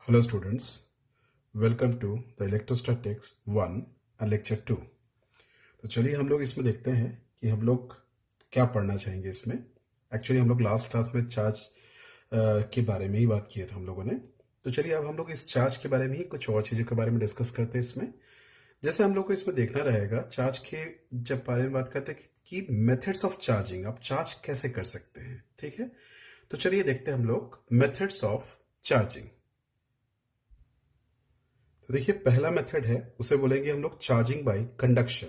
Hello students, welcome to the Electrostatics 1 and Lecture 2। तो चलिए हम लोग इसमें देखते हैं कि हम लोग क्या पढ़ना चाहेंगे इसमें। एक्चुअली हम लोग लास्ट क्लास में चार्ज के बारे में ही बात किए थे हम लोगों ने। तो चलिए अब हम लोग इस चार्ज के बारे में ही कुछ और चीज़ों के बारे में डिस्कस करते हैं इसमें। जैसे हम लोग को इसमें देखना रहेगा चार्ज के जब बारे में बात करते हैं कि मेथड्स ऑफ चार्जिंग, आप चार्ज कैसे कर सकते हैं। ठीक है, तो चलिए देखते हैं हम लोग मेथड्स ऑफ चार्जिंग। तो देखिए पहला मेथड है, उसे बोलेंगे हम लोग चार्जिंग बाय कंडक्शन।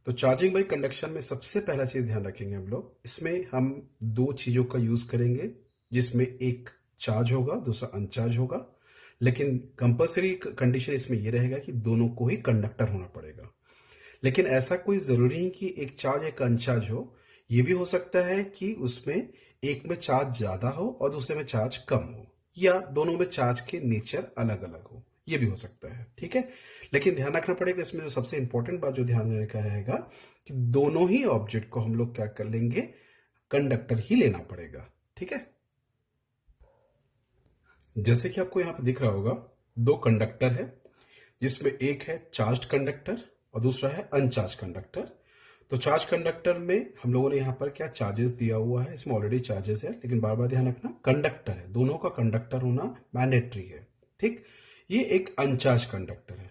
तो चार्जिंग बाय कंडक्शन में सबसे पहला चीज ध्यान रखेंगे हम लोग, इसमें हम दो चीजों का यूज करेंगे, जिसमें एक चार्ज होगा दूसरा अनचार्ज होगा। लेकिन कंपल्सरी कंडीशन इसमें यह रहेगा कि दोनों को ही कंडक्टर होना पड़ेगा। लेकिन ऐसा कोई जरूरी नहीं कि एक चार्ज एक अनचार्ज हो। यह भी हो सकता है कि उसमें एक में चार्ज ज्यादा हो और दूसरे में चार्ज कम हो, या दोनों में चार्ज के नेचर अलग अलग हो, ये भी हो सकता है। ठीक है, लेकिन ध्यान रखना पड़ेगा इसमें जो सबसे इंपॉर्टेंट बात जो ध्यान देने का रहेगा कि दोनों ही ऑब्जेक्ट को हम लोग क्या कर लेंगे, कंडक्टर ही लेना पड़ेगा। ठीक है, जैसे कि आपको यहां पर दिख रहा होगा दो कंडक्टर है, जिसमें एक है चार्ज कंडक्टर और दूसरा है अनचार्ज कंडक्टर। तो चार्ज कंडक्टर में हम लोगों ने यहाँ पर क्या चार्जेस दिया हुआ है, इसमें ऑलरेडी चार्जेस है, लेकिन बार बार ध्यान रखना कंडक्टर है, दोनों का कंडक्टर होना मैंडेटरी है। ठीक, ये एक अनचार्ज कंडक्टर है।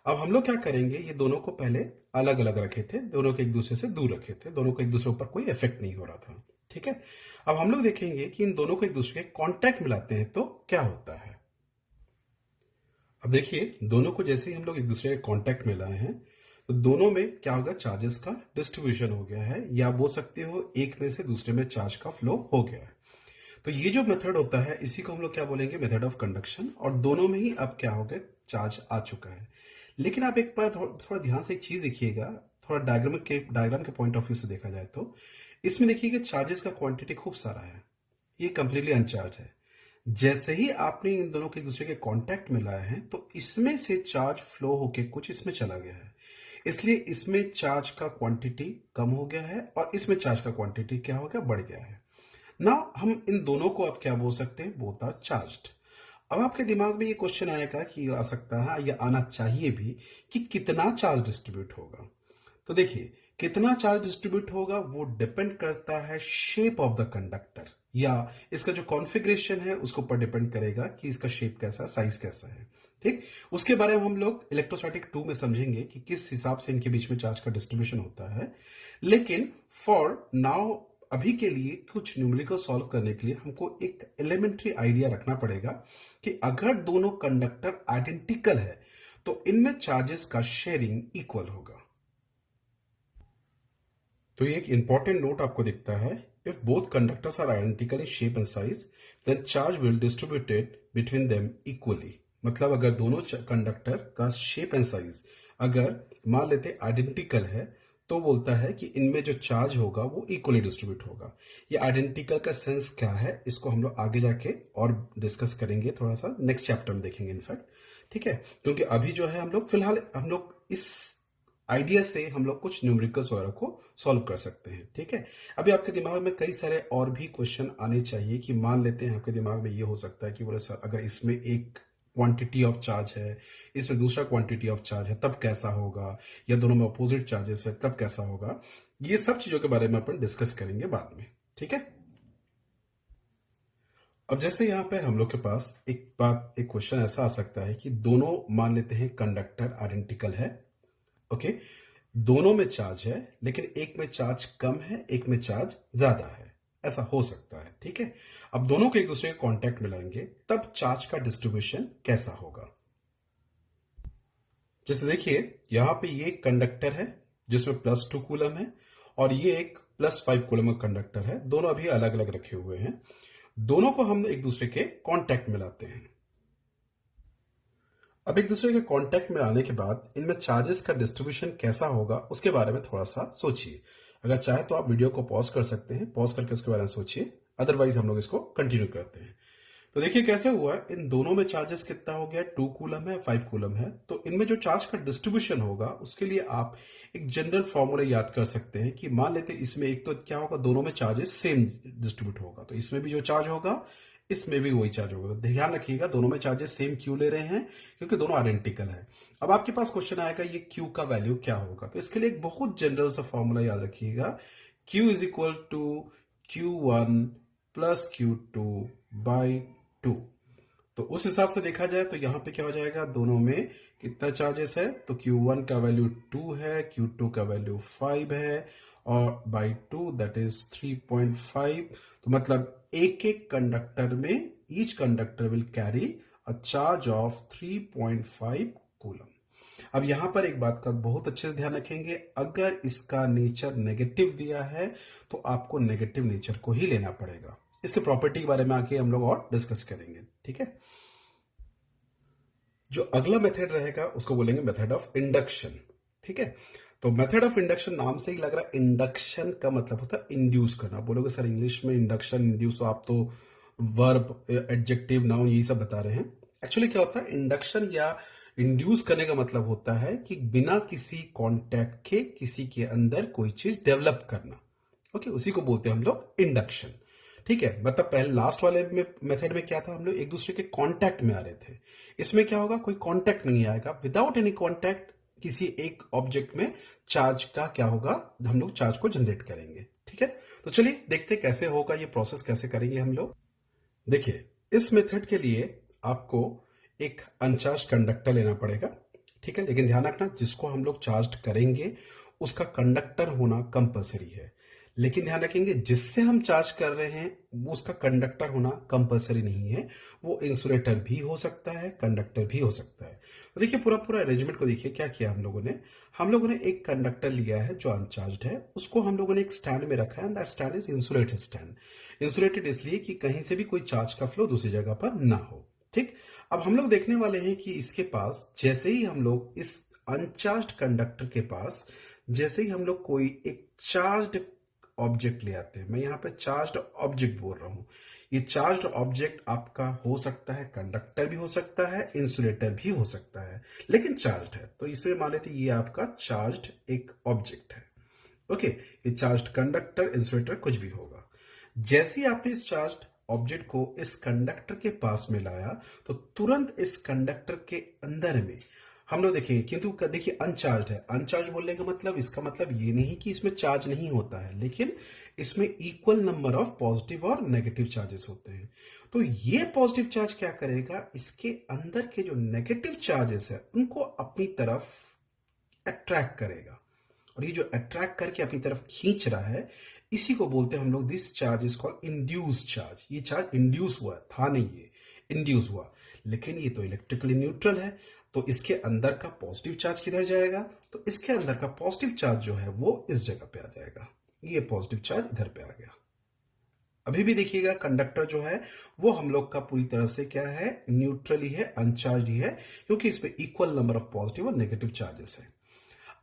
अब हम लोग क्या करेंगे, ये दोनों को पहले अलग अलग रखे थे, दोनों को एक दूसरे से दूर रखे थे, दोनों को एक दूसरे ऊपर कोई इफेक्ट नहीं हो रहा था। ठीक है, अब हम लोग देखेंगे कि इन दोनों को एक दूसरे के कांटेक्ट मिलाते हैं तो क्या होता है। अब देखिए दोनों को जैसे ही हम लोग एक दूसरे के कांटेक्ट में लाए हैं तो दोनों में क्या होगा, चार्जेस का डिस्ट्रीब्यूशन हो गया है, या बोल सकते हो एक में से दूसरे में चार्ज का फ्लो हो गया है। तो ये जो मेथड होता है इसी को हम लोग क्या बोलेंगे, मेथड ऑफ कंडक्शन। और दोनों में ही अब क्या हो गया, चार्ज आ चुका है। लेकिन आप एक बार थोड़ा ध्यान से एक चीज देखिएगा, थोड़ा डायग्राम के पॉइंट ऑफ व्यू से देखा जाए तो इसमें देखिए चार्जेस का क्वांटिटी खूब सारा है, ये कंप्लीटली अनचार्ज है। जैसे ही आपने इन दोनों के एक दूसरे के कांटेक्ट में लाए हैं तो इसमें से चार्ज फ्लो होके कुछ इसमें चला गया है, इसलिए इसमें चार्ज का क्वांटिटी कम हो गया है और इसमें चार्ज का क्वांटिटी क्या हो गया, बढ़ गया है ना। हम इन दोनों को अब क्या बोल सकते हैं, बोथ आर चार्ज्ड। अब आपके दिमाग में ये क्वेश्चन आएगा कि आ सकता है, या आना चाहिए भी, कि कितना चार्ज डिस्ट्रीब्यूट होगा। तो देखिए कितना चार्ज डिस्ट्रीब्यूट होगा वो डिपेंड करता है शेप ऑफ द कंडक्टर, या इसका जो कॉन्फ़िगरेशन है उसके ऊपर डिपेंड करेगा कि इसका शेप कैसा, साइज कैसा है। ठीक, उसके बारे में हम लोग इलेक्ट्रोस्टैटिक 2 में समझेंगे कि किस हिसाब से इनके बीच में चार्ज का डिस्ट्रीब्यूशन होता है। लेकिन फॉर नाउ, अभी के लिए कुछ न्यूमेरिकल सॉल्व करने के लिए हमको एक एलिमेंट्री आइडिया रखना पड़ेगा कि अगर दोनों कंडक्टर आइडेंटिकल है तो इनमें चार्जेस का शेयरिंग इक्वल होगा। तो ये एक इंपॉर्टेंट नोट आपको दिखता है, if both conductors are identical in shape and size then charge will distributed between them equally. मतलब अगर दोनों कंडक्टर का शेप एंड साइज अगर मान लेते आइडेंटिकल है तो बोलता है कि इनमें जो चार्ज होगा वो इक्वली डिस्ट्रीब्यूट होगा। ये आइडेंटिकल का सेंस क्या है इसको हम लोग आगे जाके और डिस्कस करेंगे, थोड़ा सा नेक्स्ट चैप्टर में देखेंगे इनफैक्ट। ठीक है, क्योंकि अभी जो है हम लोग फिलहाल हम लोग इस आइडिया से हम लोग कुछ न्यूमेरिकल्स वगैरह को सॉल्व कर सकते हैं। ठीक है, अभी आपके दिमाग में कई सारे और भी क्वेश्चन आने चाहिए कि मान लेते हैं आपके दिमाग में ये हो सकता है कि बोले सर अगर इसमें एक क्वांटिटी ऑफ चार्ज है, इसमें दूसरा क्वांटिटी ऑफ चार्ज है, तब कैसा होगा, या दोनों में अपोजिट चार्जेस है तब कैसा होगा। ये सब चीजों के बारे में अपन डिस्कस करेंगे बाद में। ठीक है, अब जैसे यहाँ पे हम लोग के पास एक क्वेश्चन ऐसा आ सकता है कि दोनों मान लेते हैं कंडक्टर आइडेंटिकल है। ओके, दोनों में चार्ज है लेकिन एक में चार्ज कम है एक में चार्ज ज्यादा है, ऐसा हो सकता है। ठीक है, अब दोनों को एक दूसरे के कांटेक्ट में लाएंगे तब चार्ज का डिस्ट्रीब्यूशन कैसा होगा। जैसे देखिए यहां पे ये एक कंडक्टर है जिसमें +2 कूलम है, और ये एक +5 कूलम का कंडक्टर है, दोनों अभी अलग अलग रखे हुए हैं। दोनों को हम एक दूसरे के कांटेक्ट में लाते हैं। अब एक दूसरे के कांटेक्ट में आने के बाद इनमें चार्जेस का डिस्ट्रीब्यूशन कैसा होगा उसके बारे में थोड़ा सा सोचिए। अगर चाहे तो आप वीडियो को पॉज कर सकते हैं, पॉज करके उसके बारे में सोचिए, अदरवाइज हम लोग इसको कंटिन्यू करते हैं। तो देखिए कैसे हुआ, इन दोनों में चार्जेस कितना हो गया, 2 कूलम है 5 कूलम है। तो इनमें जो चार्ज का डिस्ट्रीब्यूशन होगा उसके लिए आप एक जनरल फॉर्मूला याद कर सकते हैं कि मान लेते इसमें एक तो क्या होगा, दोनों में चार्जेस सेम डिस्ट्रीब्यूट होगा, तो इसमें भी जो चार्ज होगा इसमें भी वही चार्ज होगा। ध्यान रखिएगा दोनों में चार्जेस सेम क्यू ले रहे हैं क्योंकि दोनों आइडेंटिकल है। अब आपके पास क्वेश्चन आएगा ये क्यू का वैल्यू क्या होगा, तो इसके लिए एक बहुत जनरल सा फॉर्मूला याद रखिएगा, Q is equal to Q1 plus Q2 by 2। तो उस हिसाब से देखा जाए तो यहां पे क्या हो जाएगा, दोनों में कितना चार्जेस है, तो Q1 का वैल्यू 2 है, Q2 का वैल्यू 5 है और बाई 2 दैट इज 3.5। तो मतलब एक एक कंडक्टर में each conductor will carry a charge of 3.5 coulomb. अब यहां पर एक बात का बहुत अच्छे से ध्यान रखेंगे, अगर इसका नेचर नेगेटिव दिया है तो आपको नेगेटिव नेचर को ही लेना पड़ेगा। इसके प्रॉपर्टी के बारे में आके हम लोग और डिस्कस करेंगे, ठीक है। जो अगला मेथड रहेगा उसको बोलेंगे मेथड ऑफ इंडक्शन, ठीक है। तो मेथड ऑफ इंडक्शन नाम से ही लग रहा है, इंडक्शन का मतलब होता है इंड्यूस करना। बोलोगे सर इंग्लिश में इंडक्शन इंड्यूस, तो आप तो वर्ब एडजेक्टिव नाउन यही सब बता रहे हैं। एक्चुअली क्या होता है, इंडक्शन या इंड्यूस करने का मतलब होता है कि बिना किसी कांटेक्ट के किसी के अंदर कोई चीज डेवलप करना, ओके, उसी को बोलते हैं हम लोग इंडक्शन, ठीक है। मतलब पहले लास्ट वाले में मेथड में क्या था, हम लोग एक दूसरे के कांटेक्ट में आ रहे थे। इसमें क्या होगा, कोई कांटेक्ट नहीं आएगा, विदाउट एनी कांटेक्ट किसी एक ऑब्जेक्ट में चार्ज का क्या होगा, हम लोग चार्ज को जनरेट करेंगे, ठीक है। तो चलिए देखते कैसे होगा ये प्रोसेस, कैसे करेंगे हम लोग। देखिए इस मेथड के लिए आपको एक अनचार्ज कंडक्टर लेना पड़ेगा, ठीक है। लेकिन ध्यान रखना जिसको हम लोग चार्ज करेंगे उसका कंडक्टर होना कंपलसरी है। लेकिन ध्यान रखेंगे जिससे हम चार्ज कर रहे हैं उसका कंडक्टर होना कंपलसरी नहीं है, वो इंसुलेटर भी हो सकता है, कंडक्टर भी हो सकता है। तो देखिए पूरा पूरा अरेंजमेंट को देखिए, क्या किया हम लोगों ने एक कंडक्टर लिया है जो अनचार्ज है, उसको हम लोगों ने एक स्टैंड में रखा है, that stand is insulated stand. Insulated इसलिए कि कहीं से भी कोई चार्ज का फ्लो दूसरी जगह पर ना हो, ठीक। अब हम लोग देखने वाले हैं कि इसके पास जैसे ही हम लोग इस अनचार्ज कंडक्टर के पास जैसे ही हम लोग कोई एक चार्ज ऑब्जेक्ट ले आते हैं, मैं यहां पे चार्ज ऑब्जेक्ट बोल रहा हूं, ये चार्ज ऑब्जेक्ट आपका हो सकता है कंडक्टर भी हो सकता है, इंसुलेटर भी हो सकता है, लेकिन चार्ज है, तो इसमें मान लेते ये आपका चार्ज एक ऑब्जेक्ट है, ओके। ये चार्ज कंडक्टर इंसुलेटर कुछ भी होगा। जैसे ही आपने इस चार्ज ऑब्जेक्ट को इस कंडक्टर के पास में लाया तो तुरंत इस कंडक्टर के अंदर में हम लोग देखेंगे, किंतु देखिए अनचार्ज है। अनचार्ज बोलने का मतलब, इसका मतलब ये नहीं कि इसमें चार्ज नहीं होता है, लेकिन इसमें इक्वल नंबर ऑफ पॉजिटिव और नेगेटिव चार्जेस होते हैं। तो ये पॉजिटिव चार्ज क्या करेगा, इसके अंदर के जो नेगेटिव चार्जेस है उनको अपनी तरफ अट्रैक्ट करेगा, और ये जो अट्रैक्ट करके अपनी तरफ खींच रहा है इसी को बोलते हैं हम लोग, this charge is called induce charge. ये चार्ज इंड्यूस हुआ था नहीं, ये इंड्यूस हुआ, लेकिन ये तो इलेक्ट्रिकली न्यूट्रल है, तो इसके अंदर का पॉजिटिव चार्ज किधर जाएगा, तो इसके अंदर का पॉजिटिव चार्ज जो है वो इस जगह पे आ जाएगा, ये पॉजिटिव चार्ज इधर पे आ गया। अभी भी देखिएगा कंडक्टर जो है वो हम लोग का पूरी तरह से क्या है, न्यूट्रल ही है, अनचार्ज ही है, क्योंकि इसमें इक्वल नंबर ऑफ पॉजिटिव और नेगेटिव चार्जेस है।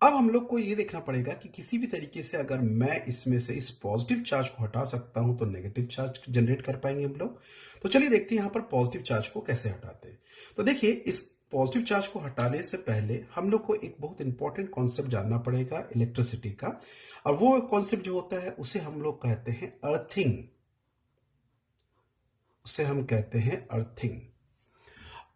अब हम लोग को ये देखना पड़ेगा कि किसी भी तरीके से अगर मैं इसमें से इस पॉजिटिव चार्ज को हटा सकता हूं तो नेगेटिव चार्ज जनरेट कर पाएंगे हम लोग। तो चलिए देखते हैं यहां पर पॉजिटिव चार्ज को कैसे हटाते हैं। तो देखिए इस पॉजिटिव चार्ज को हटाने से पहले हम लोग को एक बहुत इंपॉर्टेंट कॉन्सेप्ट जानना पड़ेगा इलेक्ट्रिसिटी का, और वो कॉन्सेप्ट जो होता है उसे हम लोग कहते हैं अर्थिंग, उसे हम कहते हैं अर्थिंग।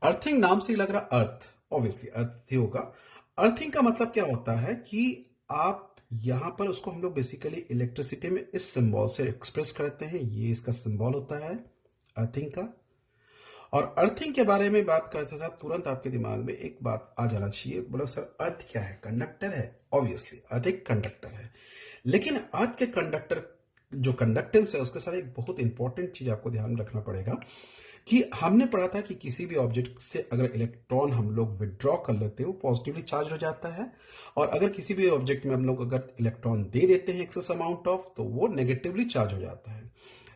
अर्थिंग नाम से ही लग रहा अर्थ, ऑब्वियसली अर्थ ही होगा। अर्थिंग का मतलब क्या होता है कि आप यहां पर उसको हम लोग बेसिकली इलेक्ट्रिसिटी में इस सिंबल से एक्सप्रेस करते हैं, ये इसका सिंबल होता है अर्थिंग का। और अर्थिंग के बारे में बात करते साथ तुरंत आपके दिमाग में एक बात आ जाना चाहिए, बोलो सर अर्थ क्या है, कंडक्टर है। ऑब्वियसली अर्थ एक कंडक्टर है, लेकिन अर्थ के कंडक्टर जो कंडक्टेंस है उसके साथ एक बहुत इंपॉर्टेंट चीज आपको ध्यान रखना पड़ेगा कि हमने पढ़ा था कि किसी भी ऑब्जेक्ट से अगर इलेक्ट्रॉन हम लोग विड्रॉ कर लेते हैं वो पॉजिटिवली चार्ज हो जाता है, और अगर किसी भी ऑब्जेक्ट में हम लोग अगर इलेक्ट्रॉन दे देते हैं एक्सेस अमाउंट ऑफ, तो वो नेगेटिवली चार्ज हो जाता है।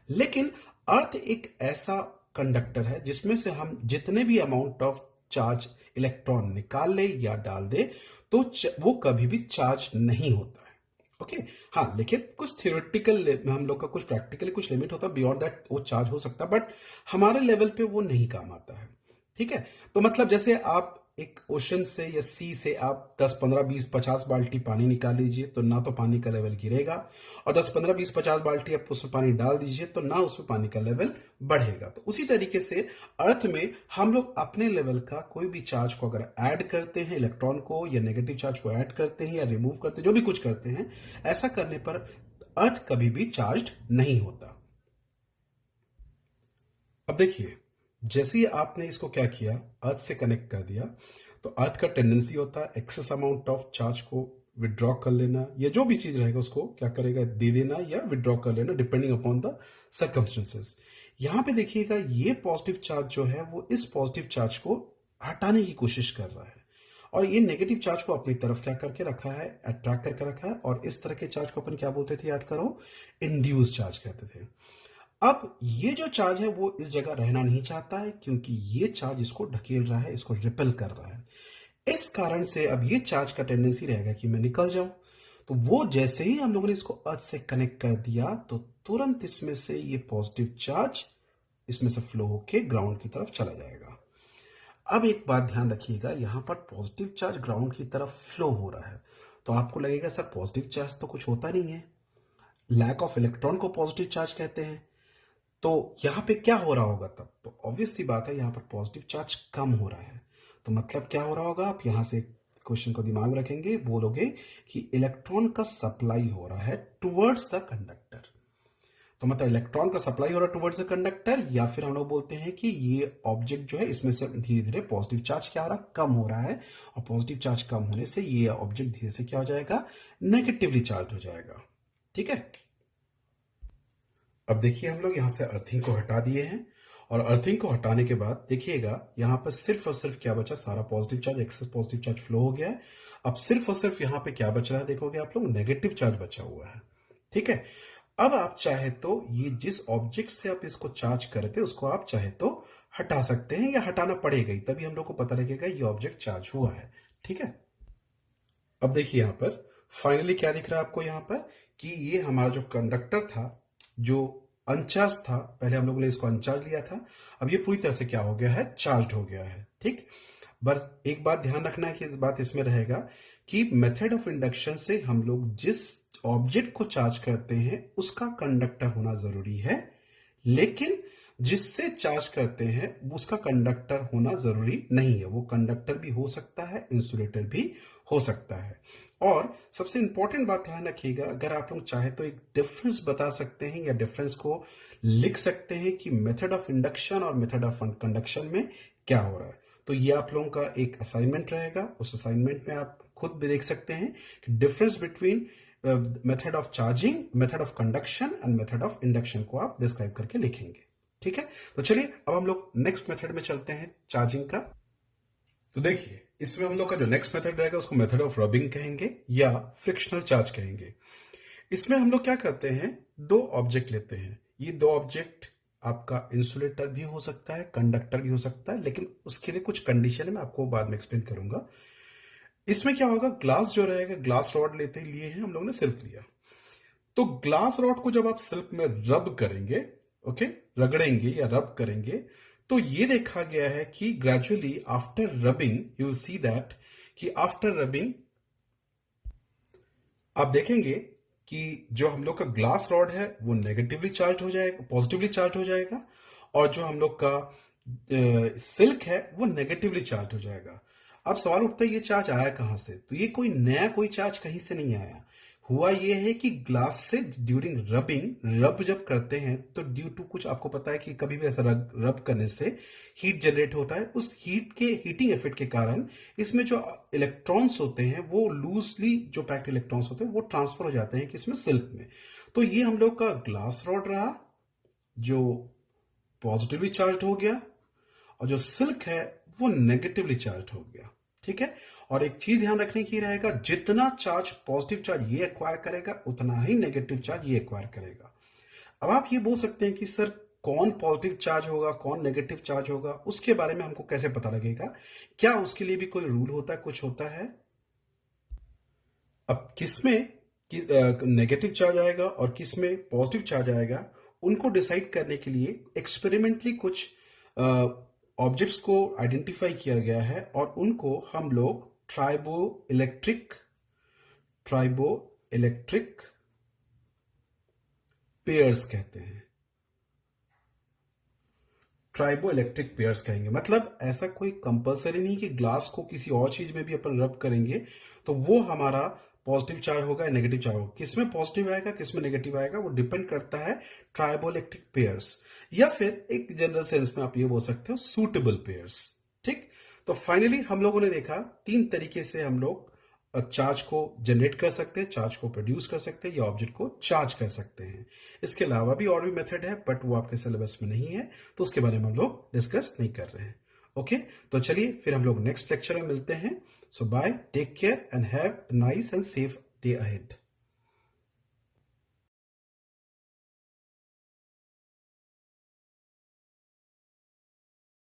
लेकिन अर्थ एक ऐसा कंडक्टर है जिसमें से हम जितने भी अमाउंट ऑफ चार्ज इलेक्ट्रॉन निकाल ले या डाल दे तो वो कभी भी चार्ज नहीं होता है, ओके। हाँ, लेकिन कुछ थियोरेटिकल हम लोग का कुछ प्रैक्टिकली कुछ लिमिट होता है, बियॉन्ड दैट वो चार्ज हो सकता है, बट हमारे लेवल पे वो नहीं काम आता है, ठीक है। तो मतलब जैसे आप एक ओशन से या सी से आप 10 15 20 50 बाल्टी पानी निकाल लीजिए तो ना तो पानी का लेवल गिरेगा, और 10 15 20 50 बाल्टी आप उसमें पानी डाल दीजिए तो ना उसमें पानी का लेवल बढ़ेगा। तो उसी तरीके से अर्थ में हम लोग अपने लेवल का कोई भी चार्ज को अगर ऐड करते हैं, इलेक्ट्रॉन को या नेगेटिव चार्ज को ऐड करते हैं या रिमूव करते हैं, जो भी कुछ करते हैं, ऐसा करने पर अर्थ कभी भी चार्ज नहीं होता। अब देखिए, जैसे ही आपने इसको क्या किया, अर्थ से कनेक्ट कर दिया, तो अर्थ का टेंडेंसी होता है एक्सेस अमाउंट ऑफ चार्ज को विड्रॉ कर लेना, या जो भी चीज रहेगा उसको क्या करेगा, दे देना या विड्रॉ कर लेना, डिपेंडिंग अपॉन द सर्कमस्टेंसेस। यहां पे देखिएगा, ये पॉजिटिव चार्ज जो है वो इस पॉजिटिव चार्ज को हटाने की कोशिश कर रहा है, और ये नेगेटिव चार्ज को अपनी तरफ क्या करके रखा है, अट्रैक्ट करके रखा है। और इस तरह के चार्ज को अपन क्या बोलते थे, याद करो, इंड्यूस चार्ज कहते थे। अब ये जो चार्ज है वो इस जगह रहना नहीं चाहता है, क्योंकि ये चार्ज इसको ढकेल रहा है, इसको रिपेल कर रहा है। इस कारण से अब ये चार्ज का टेंडेंसी रहेगा कि मैं निकल जाऊं। तो वो जैसे ही हम लोगों ने इसको अर्थ से कनेक्ट कर दिया, तो तुरंत इसमें से ये पॉजिटिव चार्ज इसमें से फ्लो होके ग्राउंड की तरफ चला जाएगा। अब एक बात ध्यान रखिएगा, यहां पर पॉजिटिव चार्ज ग्राउंड की तरफ फ्लो हो रहा है, तो आपको लगेगा सर पॉजिटिव चार्ज तो कुछ होता नहीं है, लैक ऑफ इलेक्ट्रॉन को पॉजिटिव चार्ज कहते हैं। तो यहां पे क्या हो रहा होगा तब, तो ऑब्वियस सी बात है, यहां पर पॉजिटिव चार्ज कम हो रहा है। तो मतलब क्या हो रहा होगा, आप यहां से क्वेश्चन को दिमाग में रखेंगे, बोलोगे कि इलेक्ट्रॉन का सप्लाई हो रहा है टुवर्ड्स द कंडक्टर। तो मतलब इलेक्ट्रॉन का सप्लाई हो रहा है टुवर्ड्स द कंडक्टर, या फिर हम लोग बोलते हैं कि ये ऑब्जेक्ट जो है इसमें से धीरे धीरे पॉजिटिव चार्ज क्या हो रहा है, कम हो रहा है, और पॉजिटिव चार्ज कम होने से ये ऑब्जेक्ट धीरे से क्या हो जाएगा, नेगेटिवली चार्ज हो जाएगा। ठीक है। अब देखिए, हम लोग यहां से अर्थिंग को हटा दिए हैं, और अर्थिंग को हटाने के बाद देखिएगा यहां पर सिर्फ और सिर्फ क्या बचा, सारा positive charge, excess positive charge flow हो गया है। अब सिर्फ और सिर्फ यहां पे क्या बच रहा है, देखोगे आप लोग, नेगेटिव चार्ज बचा हुआ है। ठीक है। अब आप चाहे तो ये जिस ऑब्जेक्ट से आप इसको चार्ज करते उसको आप चाहे तो हटा सकते हैं, या हटाना पड़ेगा ही, तभी हम लोग को पता लगेगा ये ऑब्जेक्ट चार्ज हुआ है। ठीक है। अब देखिए यहां पर फाइनली क्या दिख रहा है आपको, यहां पर कि ये हमारा जो कंडक्टर था, जो अनचार्ज था, पहले हम लोगों ने इसको अनचार्ज लिया था, अब ये पूरी तरह से क्या हो गया है, चार्ज हो गया है। ठीक। बस एक बात ध्यान रखना है कि इस बात इसमें रहेगा कि मेथड ऑफ इंडक्शन से हम लोग जिस ऑब्जेक्ट को चार्ज करते हैं उसका कंडक्टर होना जरूरी है, लेकिन जिससे चार्ज करते हैं उसका कंडक्टर होना जरूरी नहीं है। वो कंडक्टर भी हो सकता है, इंसुलेटर भी हो सकता है। और सबसे इंपॉर्टेंट बात ध्यान रखिएगा, अगर आप लोग चाहे तो एक डिफरेंस बता सकते हैं या डिफरेंस को लिख सकते हैं कि मेथड ऑफ इंडक्शन और मेथड ऑफ कंडक्शन में क्या हो रहा है। तो ये आप लोगों का एक असाइनमेंट रहेगा, उस असाइनमेंट में आप खुद भी देख सकते हैं कि difference between method of charging, method of conduction and method of induction को आप डिस्क्राइब करके लिखेंगे। ठीक है। तो चलिए अब हम लोग नेक्स्ट मेथड में चलते हैं, चार्जिंग का। तो देखिए, इसमें हम लोग का जो नेक्स्ट मेथड रहेगा उसको मेथड ऑफ रबिंग कहेंगे या फ्रिक्शनल चार्ज कहेंगे। इसमें हम लोग क्या करते हैं, दो ऑब्जेक्ट लेते हैं। ये दो ऑब्जेक्ट आपका इंसुलेटर भी हो सकता है, कंडक्टर भी हो सकता है, लेकिन उसके लिए कुछ कंडीशन है, मैं आपको बाद में एक्सप्लेन करूंगा। इसमें क्या होगा, ग्लास जो रहेगा, ग्लास रॉड लेते लिए हैं हम लोग ने, सिल्क लिया, तो ग्लास रॉड को जब आप सिल्क में रब करेंगे, ओके, रगड़ेंगे या रब करेंगे, तो ये देखा गया है कि gradually after rubbing you will see that कि आफ्टर रबिंग आप देखेंगे कि जो हम लोग का ग्लास रॉड है वो नेगेटिवली चार्ज हो जाएगा, पॉजिटिवली चार्ज हो जाएगा, और जो हम लोग का सिल्क है वो नेगेटिवली चार्ज हो जाएगा। अब सवाल उठता है ये चार्ज आया कहां से, तो ये कोई नया कोई चार्ज कहीं से नहीं आया। हुआ ये है कि ग्लास से ड्यूरिंग रबिंग, रब जब करते हैं तो ड्यू टू कुछ, आपको पता है कि कभी भी ऐसा रब करने से हीट जनरेट होता है, उस हीट के हीटिंग इफेक्ट के कारण इसमें जो इलेक्ट्रॉन्स होते हैं वो लूजली, जो पैक्ड इलेक्ट्रॉन्स होते हैं वो ट्रांसफर हो जाते हैं किसमें, सिल्क में। तो ये हम लोग का ग्लास रॉड रहा जो पॉजिटिवली चार्ज हो गया, और जो सिल्क है वो नेगेटिवली चार्ज हो गया। ठीक है। और एक चीज ध्यान रखने की रहेगा, जितना चार्ज पॉजिटिव चार्ज ये एक्वायर करेगा उतना ही नेगेटिव चार्ज ये एक्वायर करेगा। अब आप ये बोल सकते हैं कि सर कौन पॉजिटिव चार्ज होगा, कौन नेगेटिव चार्ज होगा, उसके बारे में हमको कैसे पता लगेगा, क्या उसके लिए भी कोई रूल होता है, कुछ होता है। अब किसमें नेगेटिव चार्ज आएगा और किसमें पॉजिटिव चार्ज आएगा, उनको डिसाइड करने के लिए एक्सपेरिमेंटली कुछ ऑब्जेक्ट्स को आइडेंटिफाई किया गया है और उनको हम लोग ट्राइबो इलेक्ट्रिक पेयर्स कहते हैं। ट्राइबो इलेक्ट्रिक पेयर्स कहेंगे, मतलब ऐसा कोई कंपलसरी नहीं कि ग्लास को किसी और चीज में भी अपन रब करेंगे तो वो हमारा पॉजिटिव चार्ज होगा या नेगेटिव चार्ज होगा। किसमें पॉजिटिव आएगा किसमें नेगेटिव आएगा वो डिपेंड करता है ट्राइबो इलेक्ट्रिक पेयर्स, या फिर एक जनरल सेंस में आप ये बोल सकते हो सूटेबल पेयर्स। ठीक, तो फाइनली हम लोगों ने देखा 3 तरीके से हम लोग चार्ज को जनरेट कर सकते हैं, चार्ज को प्रोड्यूस कर सकते हैं या ऑब्जेक्ट को चार्ज कर सकते हैं। इसके अलावा भी और भी मेथड है बट वो आपके सिलेबस में नहीं है तो उसके बारे में हम लोग डिस्कस नहीं कर रहे हैं। ओके, तो चलिए फिर हम लोग नेक्स्ट लेक्चर में मिलते हैं। So bye, take care and have a nice and safe day ahead.